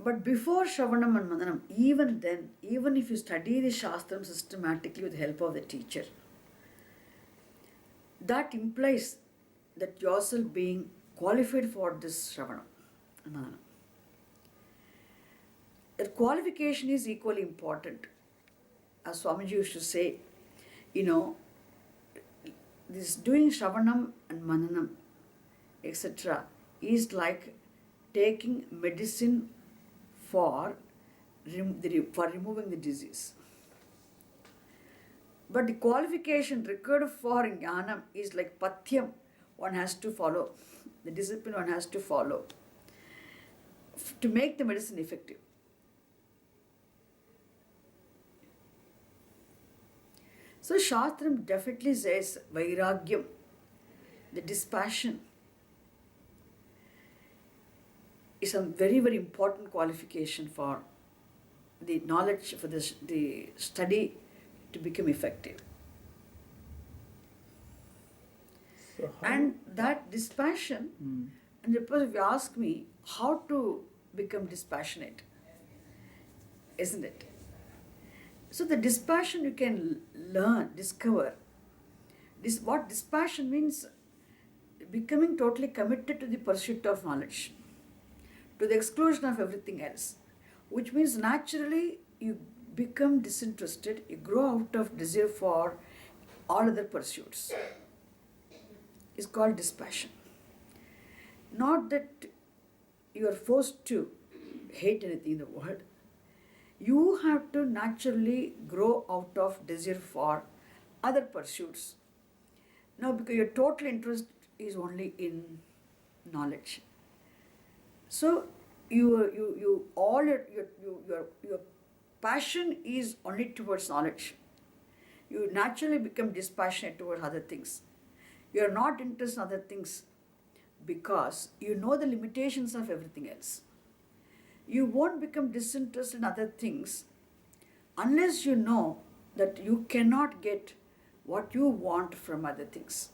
But before Shravanam and Mananam, even then, even if you study the Shastram systematically with the help of the teacher, that implies that yourself being qualified for this Shravanam and Mananam. That qualification is equally important. As Swamiji used to say, this doing Shravanam and Mananam, etc., is like taking medicine for removing the disease. But the qualification required for Jnanam is like Pathyam, one has to follow, the discipline one has to follow to make the medicine effective. So Shastram definitely says Vairagyam, the dispassion, is a very, very important qualification for the knowledge, for the study to become effective. And that dispassion, and if you ask me how to become dispassionate, isn't it? So the dispassion you can learn, discover. What dispassion means, becoming totally committed to the pursuit of knowledge, to the exclusion of everything else, which means naturally you become disinterested, you grow out of desire for all other pursuits. It's called dispassion. Not that you are forced to hate anything in the world. You have to naturally grow out of desire for other pursuits. Now, because your total interest is only in knowledge. So your passion is only towards knowledge. You naturally become dispassionate towards other things. You are not interested in other things because you know the limitations of everything else. You won't become disinterested in other things unless you know that you cannot get what you want from other things.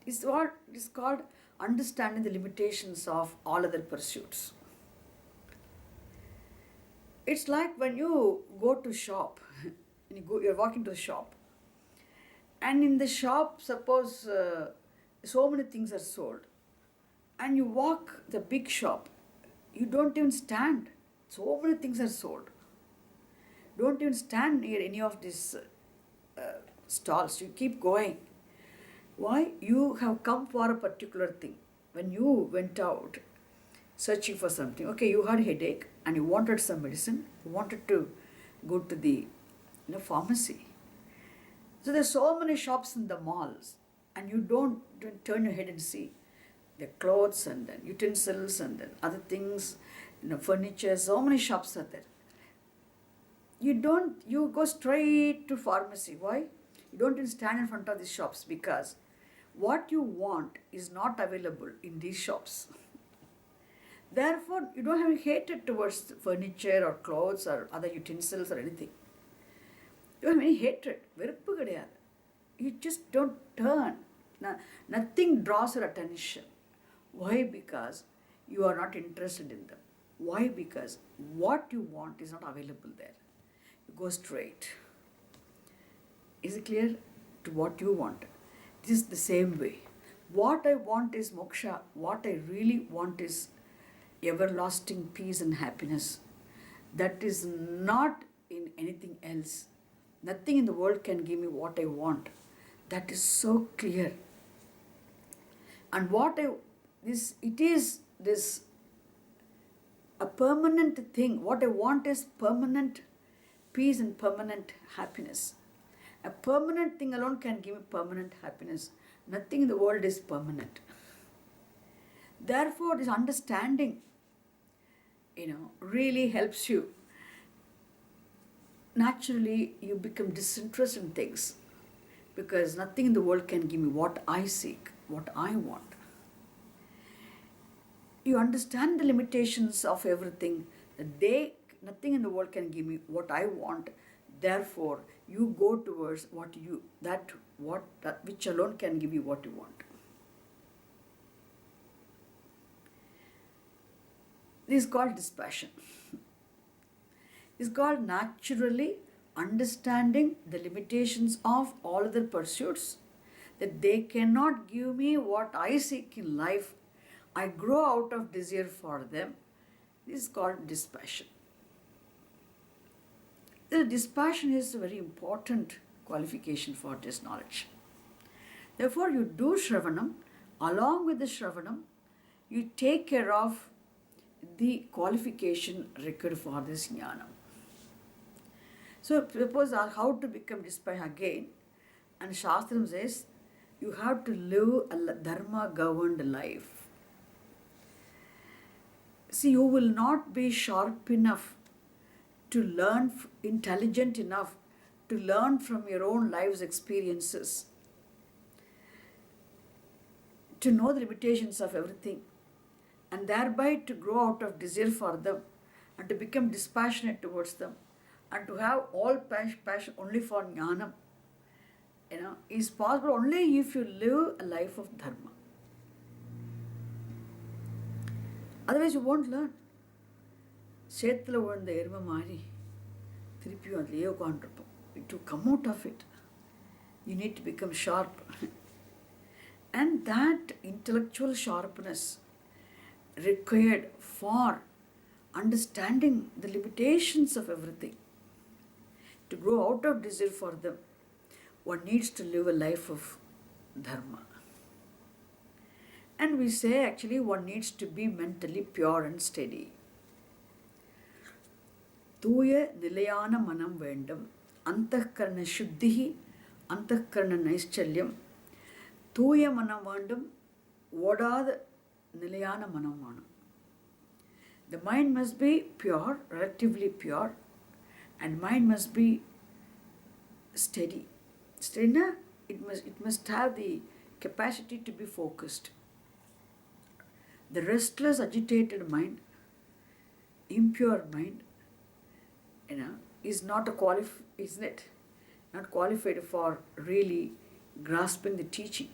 It's what is called understanding the limitations of all other pursuits. It's like when you go to shop, you're walking to the shop, and in the shop, suppose so many things are sold, and you walk the big shop, you don't even stand. So many things are sold. Don't even stand near any of these stalls. You keep going. Why? You have come for a particular thing. When you went out searching for something, okay, you had a headache and you wanted some medicine, you wanted to go to the pharmacy. So there's so many shops in the malls, and you don't turn your head and see the clothes and then utensils and then other things, furniture, so many shops are there. You go straight to pharmacy. Why? You don't even stand in front of these shops because what you want is not available in these shops. Therefore, you don't have hatred towards furniture or clothes or other utensils or anything. You don't have any hatred. You just don't turn. Nothing draws your attention. Why? Because you are not interested in them. Why? Because what you want is not available there. You go straight. Is it clear? To what you want. This is the same way. What I want is moksha. What I really want is everlasting peace and happiness. That is not in anything else. Nothing in the world can give me what I want. That is so clear. And it is a permanent thing. What I want is permanent peace and permanent happiness. A permanent thing alone can give me permanent happiness. Nothing in the world is permanent. Therefore, this understanding, really helps you. Naturally, you become disinterested in things because nothing in the world can give me what I seek, what I want. You understand the limitations of everything. Nothing in the world can give me what I want. Therefore, you go towards which alone can give you what you want. This is called dispassion. It's called naturally understanding the limitations of all other pursuits, that they cannot give me what I seek in life. I grow out of desire for them. This is called dispassion. The dispassion is a very important qualification for this knowledge. Therefore, you do Shravanam. Along with the Shravanam, you take care of the qualification required for this Jnanam. So, suppose how to become dispassion again, and Shastram says, you have to live a dharma governed life. See, you will not be sharp enough to learn, intelligent enough to learn from your own life's experiences, to know the limitations of everything, and thereby to grow out of desire for them, and to become dispassionate towards them, and to have all passion only for jnanam, is possible only if you live a life of dharma. Otherwise, you won't learn. சேத்துல விழுந்த எருமை மாதிரி திருப்பியும் அதுலேயே உட்காந்துருப்போம். To come out of it, you need to become sharp. And that intellectual sharpness required for understanding the limitations of everything, to grow out of desire for them, one needs to live a life of dharma. And we say actually one needs to be mentally pure and steady. தூய நிலையான மனம் வேண்டும். அந்தఃகரண சுத்திஹி அந்தःகரண நைஷ்சல்யம். தூய மனம் வேண்டும், ஓடாத நிலையான மனம் வேணும். The mind must be pure, relatively pure, and mind must be steady. Steady, it must have the capacity to be focused. The restless, agitated mind, impure mind, is not isn't it? Not qualified for really grasping the teaching.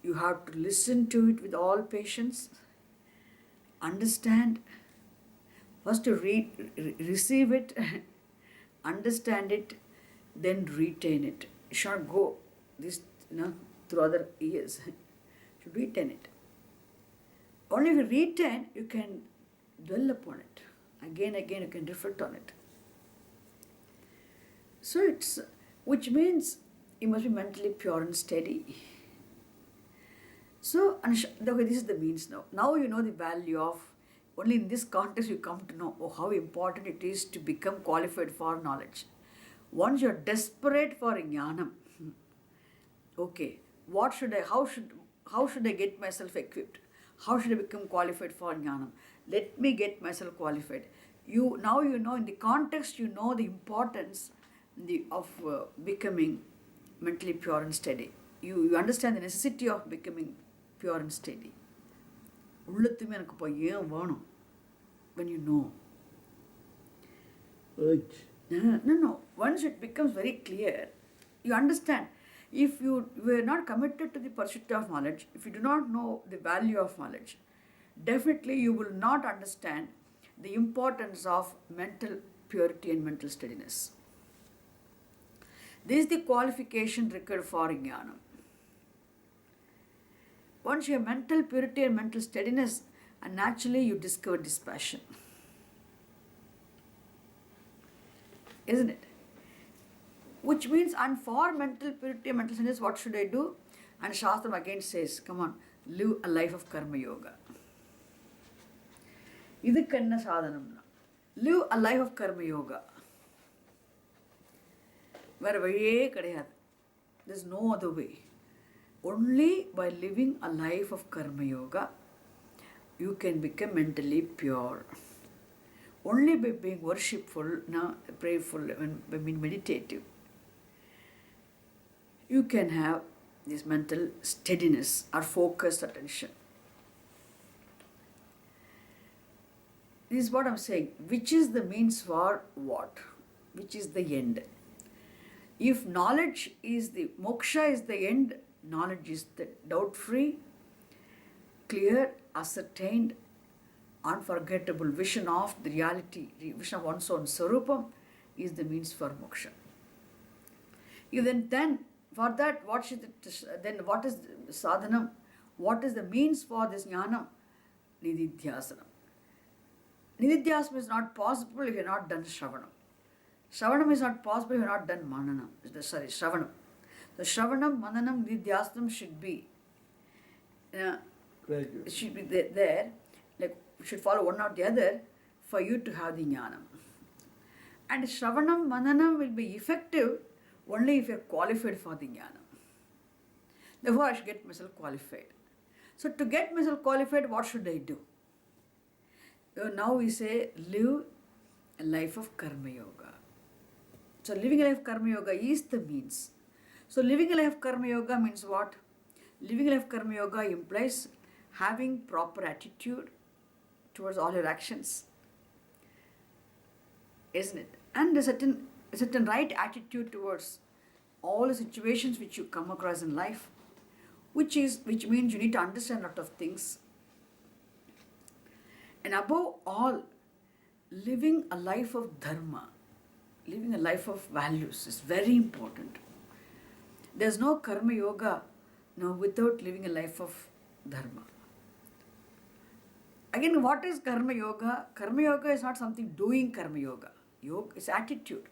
You have to listen to it with all patience, understand, first to receive it, understand it, then retain it. You should not go this through other ears. You should retain it. Only if you retain, you can dwell upon it. Again, you can reflect on it. So which means you must be mentally pure and steady. So, this is the means now. Now you know the value of, only in this context you come to know how important it is to become qualified for knowledge. Once you are desperate for jnanam, okay, how should I get myself equipped? How should I become qualified for jnanam? Let me get myself qualified. Now you know, in the context you know the importance of becoming mentally pure and steady. You understand the necessity of becoming pure and steady. உள்ளத்துமே எனக்கு இப்போ ஏன் வேணும் when you know. Right. No. Once it becomes very clear, you understand. If you were not committed to the pursuit of knowledge, if you do not know the value of knowledge, definitely you will not understand the importance of mental purity and mental steadiness. This is the qualification required for jnanam. Once you have mental purity and mental steadiness, and naturally you discover dispassion. Isn't it? Which means, and for mental purity and mental steadiness, what should I do? And Shastram again says, come on, live a life of karma yoga. இதுக்கு என்ன சாதனம்னா, live a life of karma yoga. வேற வழியே கிடையாது. There's no other way. Only by living a life of karma yoga, you can become mentally pure. Only by being worshipful, prayerful, by being meditative, you can have this mental steadiness or focused attention. This is what I'm saying. Which is the means for what? Which is the end? If knowledge is the moksha is the end, knowledge is the doubt-free, clear, ascertained, unforgettable vision of the reality, vision of one's own Sarupam is the means for moksha. You then for that, what is the sadhanam? What is the means for this jnanam? Nididhyasanam. Nididhyasana is not possible if you have not done Shravanam. Shravanam is not possible if you have not done Mananam. Sorry, Shravanam. The Shravanam, Mananam, Nididhyasanam should be there, like should follow one or the other for you to have the jnanam. And Shravanam, Mananam will be effective only if you are qualified for the jnanam. Therefore, I should get myself qualified. So, to get myself qualified, what should I do? So now we say, live a life of Karma Yoga. So, living a life of Karma Yoga is the means. So, living a life of Karma Yoga means what? Living a life of Karma Yoga implies having proper attitude towards all your actions, isn't it? And a certain right attitude towards all the situations which you come across in life, which means you need to understand a lot of things. And above all, living a life of dharma, living a life of values is very important. There's no Karma Yoga without living a life of dharma. Again, what is Karma Yoga? Karma Yoga is not something doing Karma Yoga. Yoga is attitude.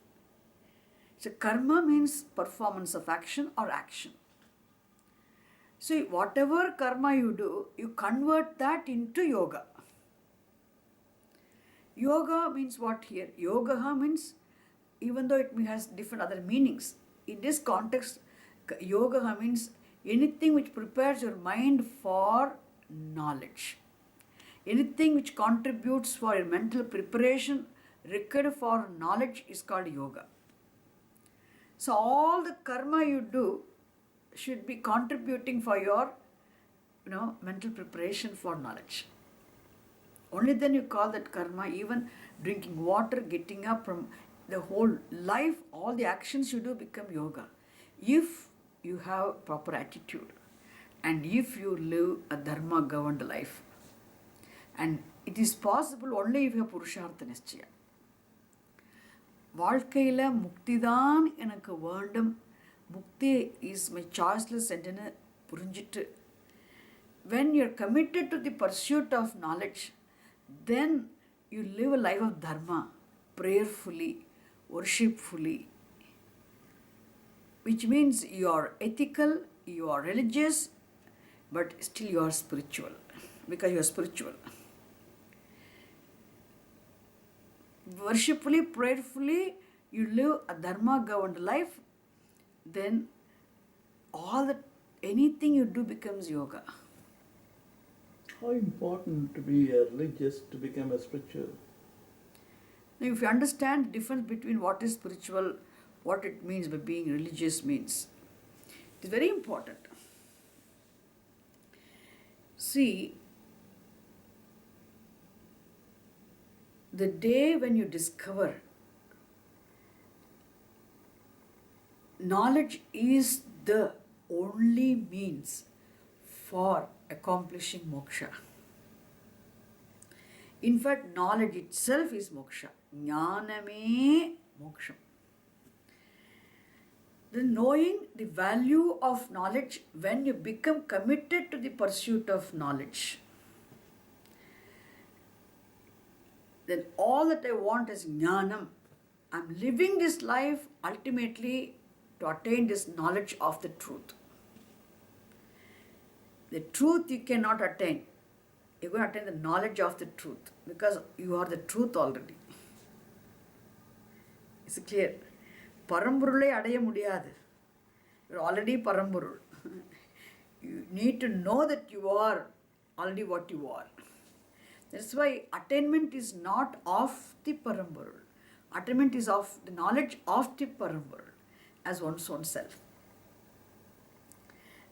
So karma means performance of action or action. So whatever karma you do, you convert that into yoga. Yoga means what here? Yoga means, even though it has different other meanings, in this context, yoga means anything which prepares your mind for knowledge. Anything which contributes for your mental preparation required for knowledge is called yoga. So all the karma you do should be contributing for your mental preparation for knowledge. Only then you call that karma. Even drinking water, getting up from the whole life, all the actions you do become yoga. If you have proper attitude and if you live a dharma governed life. And it is possible only if you have Purushartha Nischaya. வாழ்க்கையில் முக்தி தான் எனக்கு வேண்டும், முக்தி is my choiceless என்றுன்னு புரிஞ்சிட்டு, when you are committed to the pursuit of knowledge, then you live a life of dharma, prayerfully, worshipfully, which means you are ethical, you are religious, but still you are spiritual, because you are spiritual. Worshipfully, prayerfully, you live a dharma governed life, then anything you do becomes yoga. How important to be religious to become a spiritual? Now, if you understand the difference between what is spiritual, what it means by being religious means, it is very important. See, the day when you discover knowledge is the only means for accomplishing moksha. In fact, knowledge itself is moksha. Jnaname moksham. The knowing the value of knowledge, when you become committed to the pursuit of knowledge, then all that I want is jnanam. I'm living this life ultimately to attain this knowledge of the truth. The truth you cannot attain. You're going to attain the knowledge of the truth because you are the truth already. Is it clear? Paramburulai adaya mudiyadu. You're already Paramburul. You need to know that you are already what you are. That's why attainment is not of the Paramburul. Attainment is of the knowledge of the Paramburul as one's own self.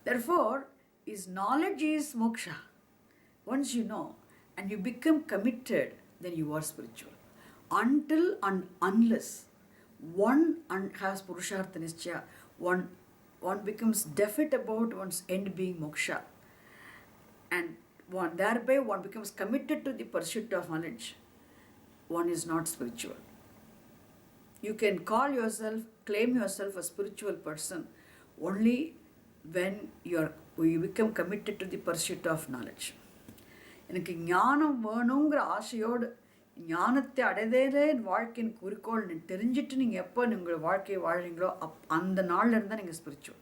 Therefore, his knowledge is moksha. Once you know and you become committed, then you are spiritual. Until and unless one has Purushartha Nischaya, one becomes definite about one's end being moksha. And thereby one becomes committed to the pursuit of knowledge, one is not spiritual. You can claim yourself a spiritual person only when you become committed to the pursuit of knowledge. எனக்கு ஞானம் வேணுங்கிற ஆசையோடு ஞானத்தை அடைதலே வாழ்க்கையின் குறிக்கோள் தெரிஞ்சிட்டு நீங்கள் எப்போ உங்கள் வாழ்க்கையை வாழ்றீங்களோ அந்த நாளில் இருந்தால் நீங்கள் ஸ்பிரிச்சுவல்.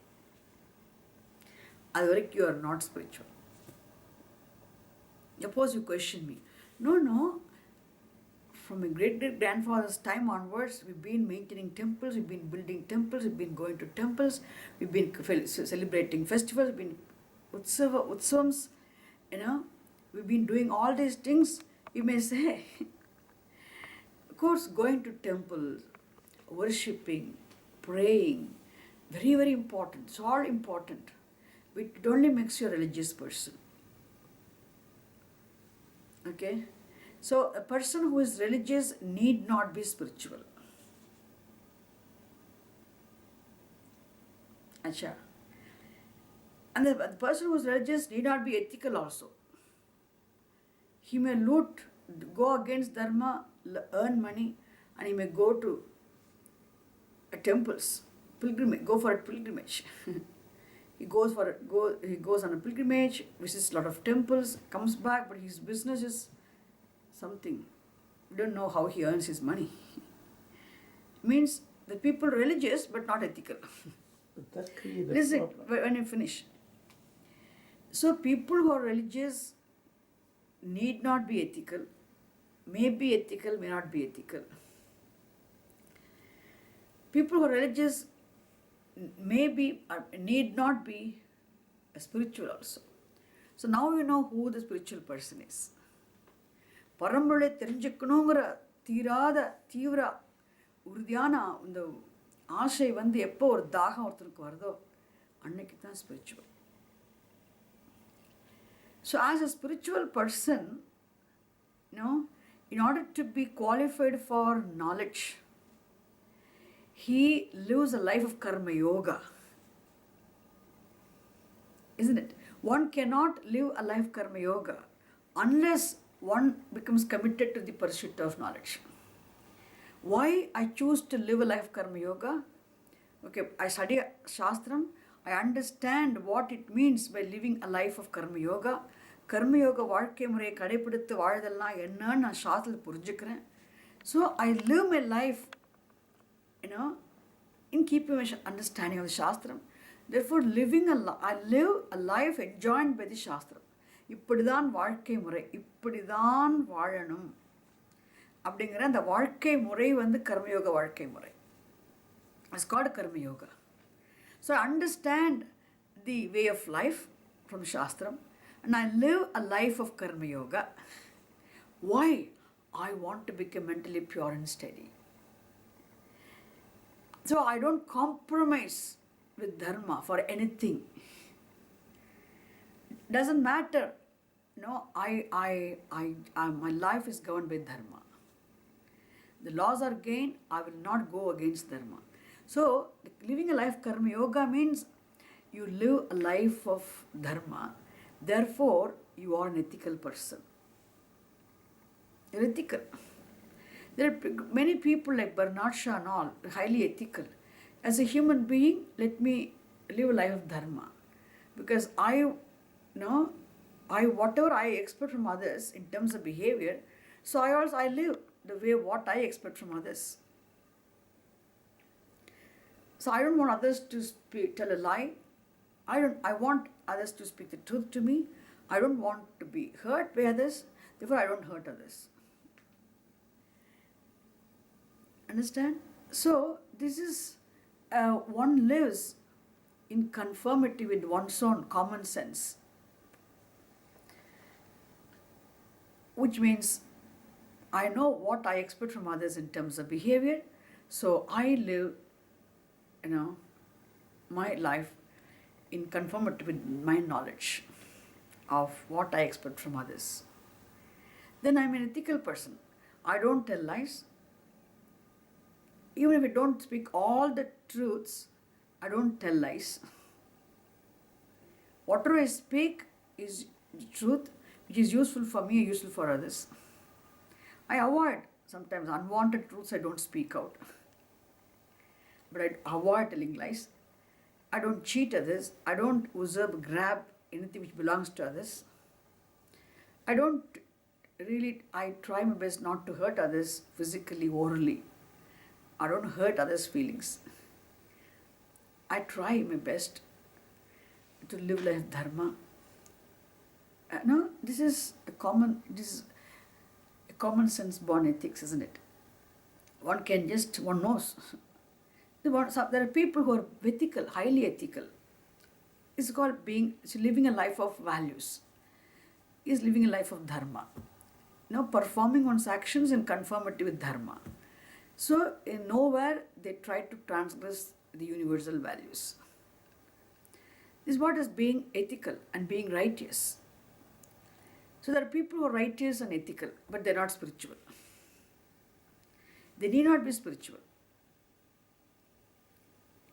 அது வரைக்கும் you are not spiritual. Suppose you question me. No. From my great-great-grandfather's time onwards, we've been maintaining temples, we've been building temples, we've been going to temples, we've been celebrating festivals, we've been utsavams, we've been doing all these things. You may say, of course, going to temples, worshipping, praying, very, very important. It's all important. But it only makes you a religious person. Okay? So a person who is religious need not be spiritual. Acha. And the person who is religious need not be ethical also. He may go against dharma, earn money, and he may go to temples, go for a pilgrimage. He goes on a pilgrimage, visits a lot of temples, comes back, but his business is something. We don't know how he earns his money. Means the people religious but not ethical. That creates a Listen, problem. when I finish. So people who are religious need not be ethical, may be ethical, may not be ethical. People who are religious need not be a spiritual also. So now you know who the spiritual person is. பரம்பொருளை தெரிஞ்சுக்கணுங்கிற தீவிர உறுதியான இந்த ஆசை எப்போ ஒரு தாகம் ஒருத்தருக்கு வருதோ அன்னைக்கு தான் spiritual. So as a spiritual person, in order to be qualified for knowledge, he lives a life of karma yoga. Isn't it? One cannot live a life of karma yoga unless one becomes committed to the pursuit of knowledge. Why I choose to live a life of karma yoga? Okay, I study Shastram. I understand what it means by living a life of karma yoga. Karma yoga வாழ்க்கை முறையை கடைபிடித்து வாழ்தல்னா என்னன்னு நான் சாஸ்திரத்தில் புரிஞ்சுக்கிறேன். So I live my life, in keeping my understanding of the Shastram. Therefore, I live a life enjoined by the Shastram. இப்படிதான் வாழ்க்கை முறை, இப்படிதான் வாழணும் அப்படிங்கிற அந்த வாழ்க்கை முறை கர்மயோக வாழ்க்கை முறை. It's called karma yoga. So I understand the way of life from Shastram and I live a life of karma yoga. Why? I want to become mentally pure and steady. So I don't compromise with dharma for anything. Doesn't matter. My life is governed by dharma. The laws are gained, I will not go against dharma. So, living a life of karma yoga means you live a life of dharma. Therefore, you are an ethical person. You're ethical. There are many people like Bernard Shaw and all, highly ethical. As a human being, let me live a life of dharma. Because whatever I expect from others in terms of behavior, so I live the way what I expect from others. So I don't want others to tell a lie. I want others to speak the truth to me. I don't want to be hurt by others. Therefore, I don't hurt others. Understand? So this is one lives in conformity with one's own common sense, which means I know what I expect from others in terms of behavior, so I live my life in conformity with my knowledge of what I expect from others. Then I'm an ethical person. I don't tell lies. Even if I don't speak all the truths, I don't tell lies. Whatever I speak is the truth. which is useful for me, useful for others. I avoid sometimes unwanted truths, I don't speak out. But I avoid telling lies. I don't cheat others. I don't usurp, grab anything which belongs to others. I try my best not to hurt others physically, orally. I don't hurt others' feelings. I try my best to live life dharma. No, this is a common sense born ethics, isn't it? One knows. There are people who are ethical, highly ethical. It's called living a life of values. Is living a life of dharma. Performing one's actions in conformity with dharma. So, in nowhere they try to transgress the universal values. This is what is being ethical and being righteous. So, there are people who are righteous and ethical, but they're not spiritual. They need not be spiritual.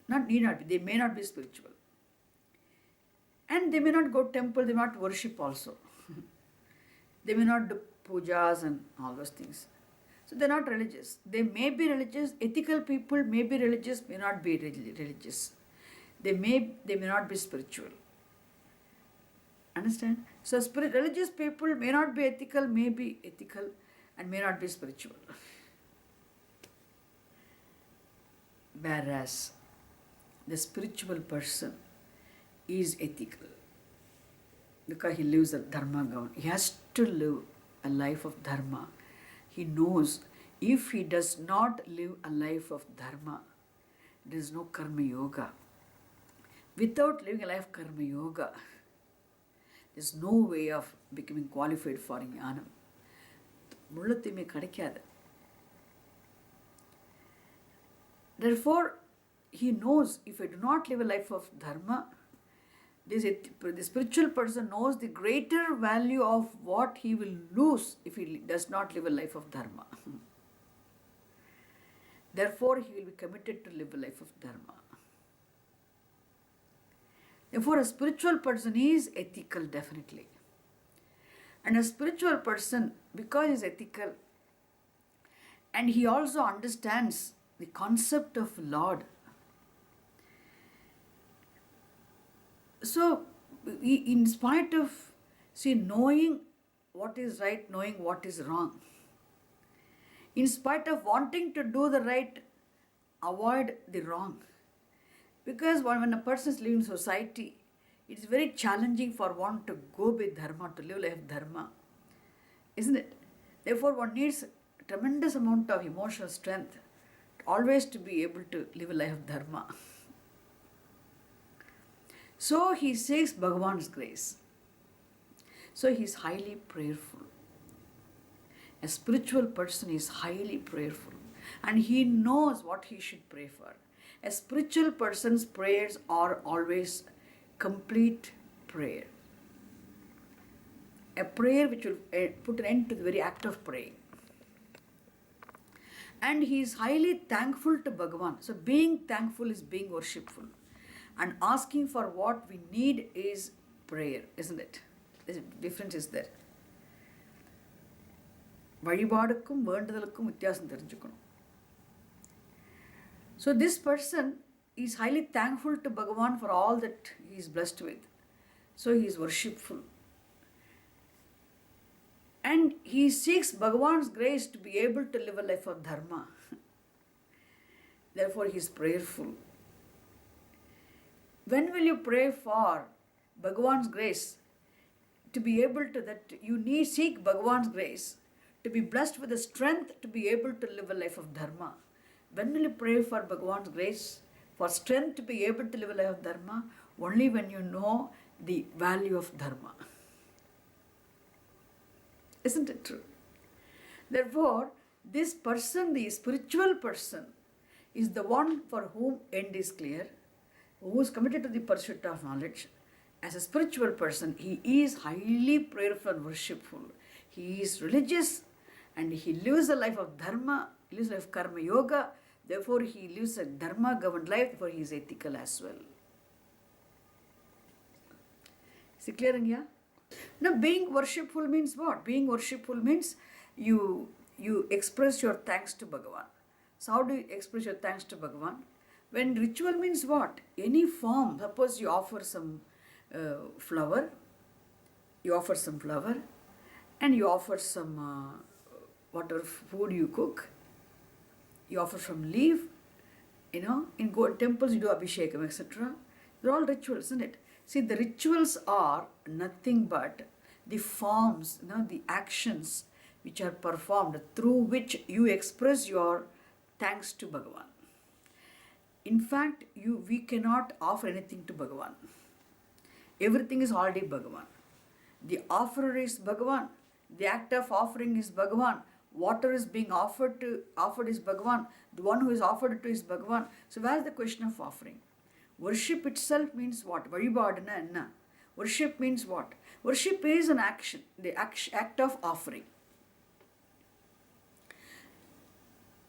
They may not be spiritual. And they may not go to temple, they may not worship also. They may not do pujas and all those things. So they're not religious. They may be religious. Ethical people may be religious, may not be religious. They may not be spiritual. Understand? So religious people may not be ethical, may be ethical, and may not be spiritual. Whereas the spiritual person is ethical because he lives a dharma government. He has to live a life of dharma. He knows if he does not live a life of dharma, there is no karma yoga. Without living a life of karma yoga, there is no way of becoming qualified for jnanam. முள்ளத்தீமை கிடைக்காது. Therefore, he knows if I do not live a life of dharma, the spiritual person knows the greater value of what he will lose if he does not live a life of dharma. Therefore, he will be committed to live a life of dharma. Therefore, a spiritual person is ethical, definitely. And a spiritual person, because he is ethical, and he also understands the concept of Lord. So, in spite of, knowing what is right, knowing what is wrong, in spite of wanting to do the right, avoid the wrong. Because when a person is living in society, it is very challenging for one to go with dharma, to live life dharma, isn't it? Therefore, one needs a tremendous amount of emotional strength always to be able to live a life of dharma. So he seeks Bhagavan's grace. So he is highly prayerful. A spiritual person is highly prayerful and he knows what he should pray for. A spiritual person's prayers are always complete prayer. A prayer which will put an end to the very act of praying. And he is highly thankful to Bhagavan. So being thankful is being worshipful. And asking for what we need is prayer, isn't it? The difference is there. வழிபாடுக்கும் வேண்டுதலுக்கும் வித்தியாசம் தெரிஞ்சுக்கணும். So this person is highly thankful to Bhagavan for all that he is blessed with. So he is worshipful. And he seeks Bhagavan's grace to be able to live a life of dharma. Therefore he is prayerful. When will you pray for Bhagavan's grace to be able to seek Bhagavan's grace to be blessed with the strength to be able to live a life of dharma? When will you pray for Bhagavan's grace, for strength to be able to live a life of dharma? Only when you know the value of dharma. Isn't it true? Therefore, this person, the spiritual person, is the one for whom end is clear, who is committed to the pursuit of knowledge. As a spiritual person, he is highly prayerful and worshipful. He is religious and he lives a life of dharma, he lives a life of karma yoga. Therefore, he lives a dharma governed life, therefore he is ethical as well. Is it clear, India? Now, being worshipful means what? Being worshipful means you express your thanks to Bhagavan. So, how do you express your thanks to Bhagavan? When ritual means what? Any form. Suppose you offer some flower, you offer some flower, and you offer some whatever food you cook, you offer some leaf, in temples you do abhishekam, etc. They're all rituals, isn't it? See, the rituals are nothing but the forms, the actions which are performed through which you express your thanks to Bhagavan. In fact, we cannot offer anything to Bhagavan. Everything is already Bhagavan. The offerer is Bhagavan. The act of offering is Bhagavan. Water is being offered is Bhagavan. The one who is offered to is Bhagavan. So where is the question of offering? Worship itself means what? Varibadana enna. Worship means what? Worship is an action, the act of offering.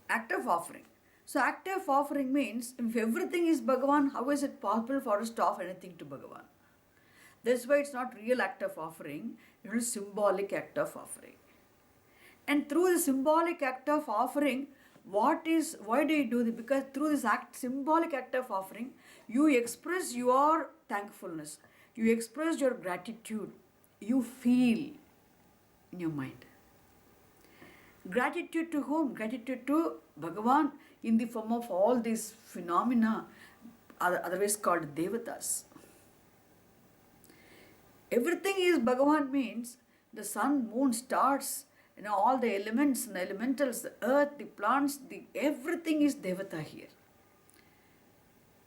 Act of offering. So act of offering means if everything is Bhagavan, how is it possible for us to offer anything to Bhagavan? That's why it's not real act of offering, it is symbolic act of offering. And through the symbolic act of offering, why do you do this? Because through this symbolic act of offering, you express your thankfulness, you express your gratitude, you feel in your mind. Gratitude to whom? Gratitude to Bhagavan in the form of all these phenomena, otherwise called devatas. Everything is Bhagavan means the sun, moon, stars, all the elements and the elementals, the earth, the plants, everything is devata here.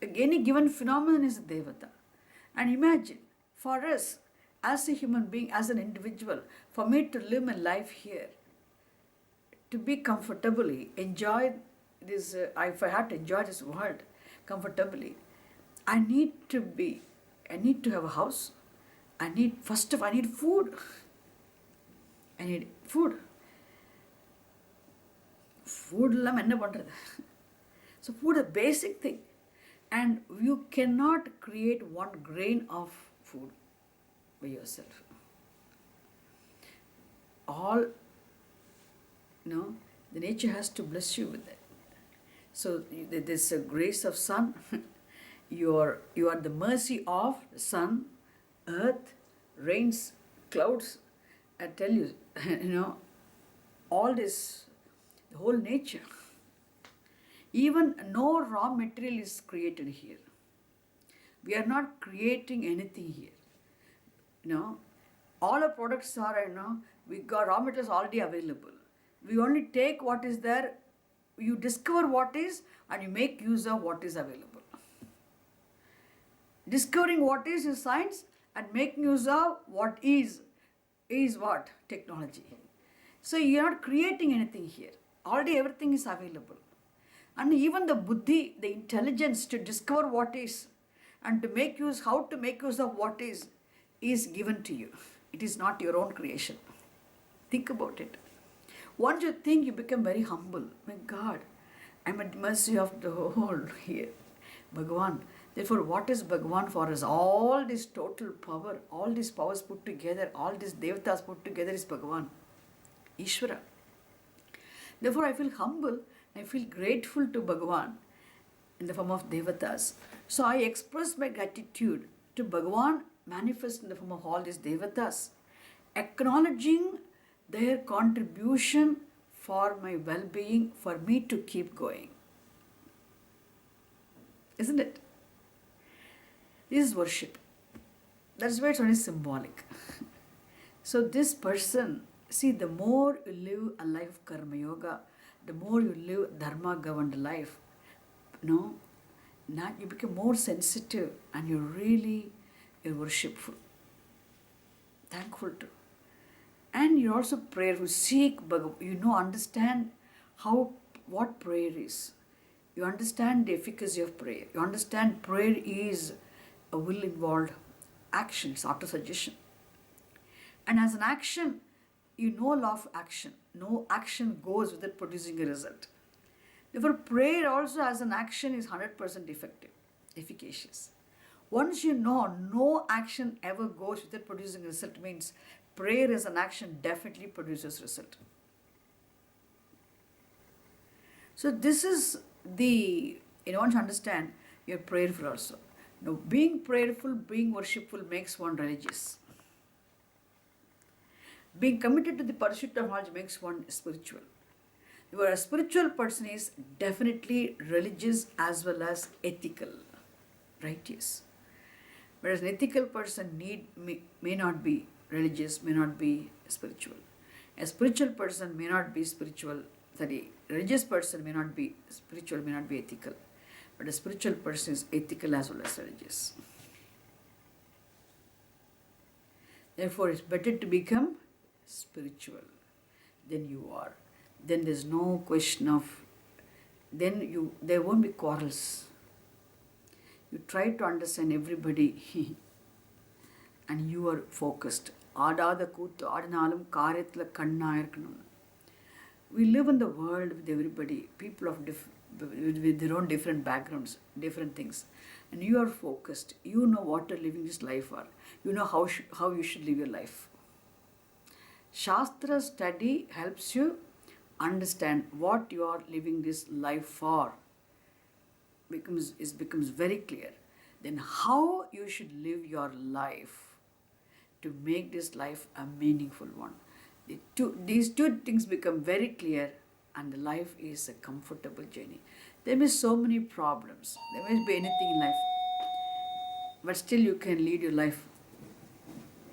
Any given phenomenon is a devata. And imagine, for us, as a human being, as an individual, for me to live my life here, to be comfortably, enjoy this, if I had to enjoy this world comfortably, I need to have a house. I need food. I need food. Food illam enna pandrathu. So food is a basic thing. And you cannot create one grain of food by yourself. All, the nature has to bless you with that. So there's a grace of sun. You are the mercy of sun, earth, rains, clouds. I tell you, all this, the whole nature. Even no raw material is created here. We are not creating anything here. All our products are, we got raw materials already available. We only take what is there, you discover what is, and you make use of what is available. Discovering what is science, and making use of what is what? Technology. So you are not creating anything here. Already everything is available. And even the buddhi, the intelligence to discover what is and how to make use of what is given to you. It is not your own creation. Think about it. Once you think, you become very humble. My God, I'm at the mercy of the whole here. Bhagavan. Therefore, what is Bhagavan for us? All this total power, all these powers put together, all these devatas put together is Bhagavan, Ishvara. Therefore, I feel humble, I feel grateful to Bhagavan in the form of devatas. So I express my gratitude to Bhagavan manifest in the form of all these devatas, acknowledging their contribution for my well-being, for me to keep going. Isn't it? This is worship. That's why it's only symbolic. So this person, see, the more you live a life of karma yoga, the more you live dharma governed life, now you become more sensitive and you're worshipful, thankful to. And you're also prayerful. Seek Bhagavan. Understand what prayer is. You understand the efficacy of prayer. You understand prayer is a will-involved action, it's auto-suggestion. And as an action, you know law of action. No action goes without producing a result. Therefore, prayer also as an action is 100% effective, efficacious. Once you know no action ever goes without producing result, means prayer as an action definitely produces result. So this is the, once you understand, you're prayerful also. Now, being prayerful, being worshipful makes one religious. Being committed to the pursuit of knowledge makes one spiritual. You are a spiritual person is definitely religious as well as ethical, right? Yes. Whereas an ethical person may not be religious, may not be spiritual. A spiritual person may not be spiritual. Sorry, religious person may not be spiritual, may not be ethical. But a spiritual person is ethical as well as religious. Therefore, it's better to become spiritual than you are. Then there's no question of, there won't be quarrels. You try to understand everybody and you are focused. ஆடாத கூத்து ஆடினாலும் காரியத்தில் கண்ணா இருக்கணும். We live in the world with everybody, people of with their own different backgrounds, different things. And you are focused. You know what you're living this life for. You know how you should live your life. Shastra study helps you understand what you are living this life for. Becomes very clear. Then how you should live your life to make this life a meaningful one. These two things become very clear and the life is a comfortable journey. There may be so many problems. There may be anything in life. But still you can lead your life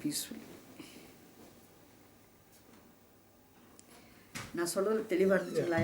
peacefully. நான் சொல்றது தெளிவா இருந்துச்சுங்களா?